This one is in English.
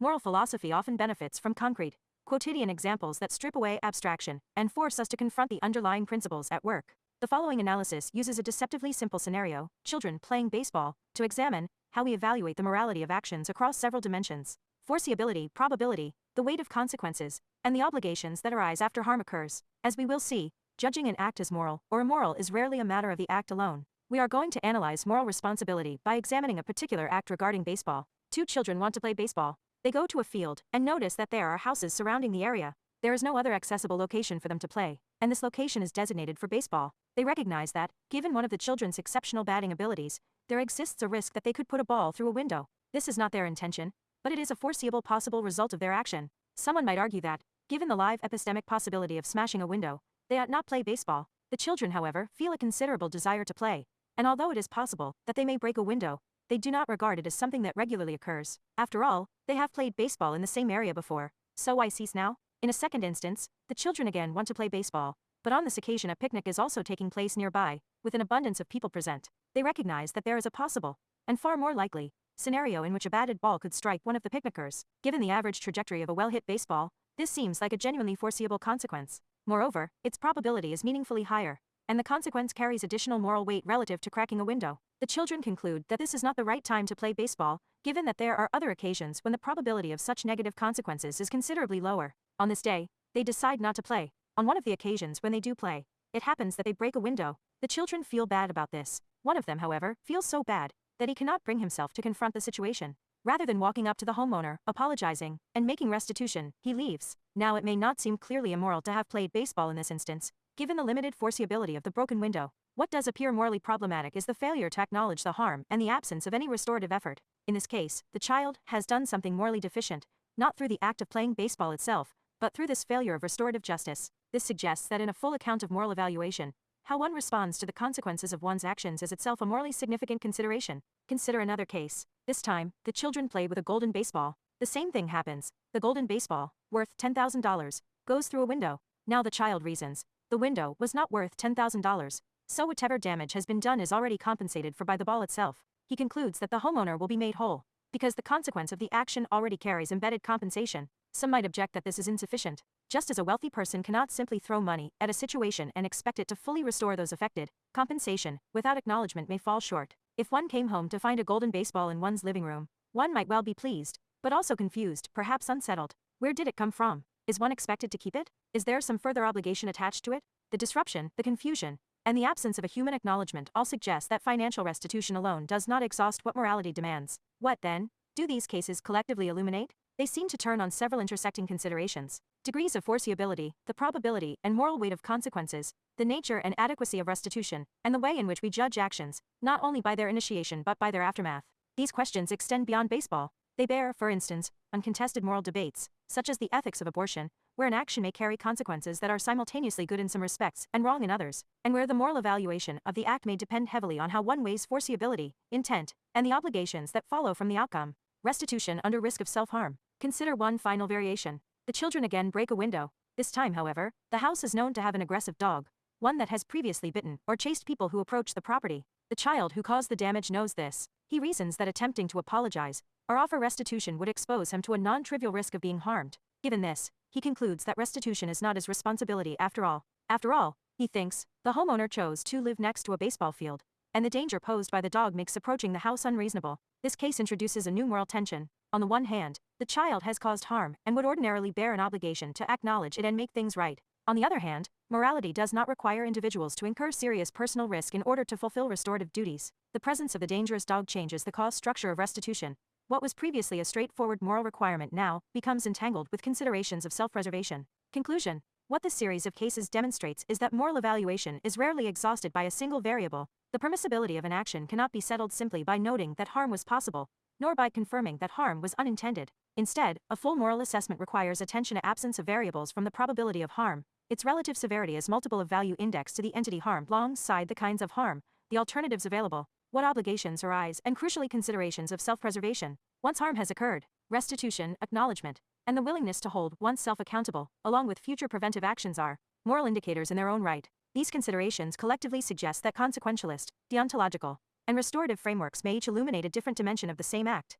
Moral philosophy often benefits from concrete, quotidian examples that strip away abstraction and force us to confront the underlying principles at work. The following analysis uses a deceptively simple scenario, children playing baseball, to examine how we evaluate the morality of actions across several dimensions: foreseeability, probability, the weight of consequences, and the obligations that arise after harm occurs. As we will see, judging an act as moral or immoral is rarely a matter of the act alone. We are going to analyze moral responsibility by examining a particular act regarding baseball. Two children want to play baseball. They go to a field and notice that there are houses surrounding the area. There is no other accessible location for them to play, and this location is designated for baseball. They recognize that, given one of the children's exceptional batting abilities, there exists a risk that they could put a ball through a window. This is not their intention, but it is a foreseeable possible result of their action. Someone might argue that, given the live epistemic possibility of smashing a window, they ought not play baseball. The children, however, feel a considerable desire to play, and although it is possible that they may break a window, they do not regard it as something that regularly occurs. After all, they have played baseball in the same area before, so why cease now? In a second instance, the children again want to play baseball, but on this occasion a picnic is also taking place nearby, with an abundance of people present. They recognize that there is a possible, and far more likely, scenario in which a batted ball could strike one of the picnickers. Given the average trajectory of a well-hit baseball, this seems like a genuinely foreseeable consequence. Moreover, its probability is meaningfully higher, and the consequence carries additional moral weight relative to cracking a window. The children conclude that this is not the right time to play baseball, given that there are other occasions when the probability of such negative consequences is considerably lower. On this day, they decide not to play. On one of the occasions when they do play, it happens that they break a window. The children feel bad about this. One of them, however, feels so bad that he cannot bring himself to confront the situation. Rather than walking up to the homeowner, apologizing, and making restitution, he leaves. Now it may not seem clearly immoral to have played baseball in this instance, given the limited foreseeability of the broken window. What does appear morally problematic is the failure to acknowledge the harm and the absence of any restorative effort. In this case, the child has done something morally deficient, not through the act of playing baseball itself, but through this failure of restorative justice. This suggests that in a full account of moral evaluation, how one responds to the consequences of one's actions is itself a morally significant consideration. Consider another case. This time, the children play with a golden baseball. The same thing happens. The golden baseball, worth $10,000, goes through a window. Now the child reasons, the window was not worth $10,000, so whatever damage has been done is already compensated for by the ball itself. He concludes that the homeowner will be made whole, because the consequence of the action already carries embedded compensation. Some might object that this is insufficient. Just as a wealthy person cannot simply throw money at a situation and expect it to fully restore those affected, compensation, without acknowledgement, may fall short. If one came home to find a golden baseball in one's living room, one might well be pleased, but also confused, perhaps unsettled. Where did it come from? Is one expected to keep it? Is there some further obligation attached to it? The disruption, the confusion, and the absence of a human acknowledgement all suggest that financial restitution alone does not exhaust what morality demands. What, then, do these cases collectively illuminate? They seem to turn on several intersecting considerations: degrees of foreseeability, the probability and moral weight of consequences, the nature and adequacy of restitution, and the way in which we judge actions, not only by their initiation but by their aftermath. These questions extend beyond baseball. They bear, for instance, on contested moral debates, such as the ethics of abortion, where an action may carry consequences that are simultaneously good in some respects and wrong in others, and where the moral evaluation of the act may depend heavily on how one weighs foreseeability, intent, and the obligations that follow from the outcome. Restitution under risk of self-harm. Consider one final variation. The children again break a window. This time, however, the house is known to have an aggressive dog, one that has previously bitten or chased people who approach the property. The child who caused the damage knows this. He reasons that attempting to apologize or offer restitution would expose him to a non-trivial risk of being harmed. Given this, he concludes that restitution is not his responsibility after all. After all, he thinks, the homeowner chose to live next to a baseball field, and the danger posed by the dog makes approaching the house unreasonable. This case introduces a new moral tension. On the one hand, the child has caused harm and would ordinarily bear an obligation to acknowledge it and make things right. On the other hand, morality does not require individuals to incur serious personal risk in order to fulfill restorative duties. The presence of the dangerous dog changes the cost structure of restitution. What was previously a straightforward moral requirement now becomes entangled with considerations of self-preservation. Conclusion. What this series of cases demonstrates is that moral evaluation is rarely exhausted by a single variable. The permissibility of an action cannot be settled simply by noting that harm was possible, nor by confirming that harm was unintended. Instead, a full moral assessment requires attention to absence of variables from the probability of harm, its relative severity as multiple of value index to the entity harmed alongside the kinds of harm, the alternatives available, what obligations arise, and crucially considerations of self-preservation. Once harm has occurred, restitution, acknowledgement, and the willingness to hold oneself accountable, along with future preventive actions, are moral indicators in their own right. These considerations collectively suggest that consequentialist, deontological, and restorative frameworks may each illuminate a different dimension of the same act.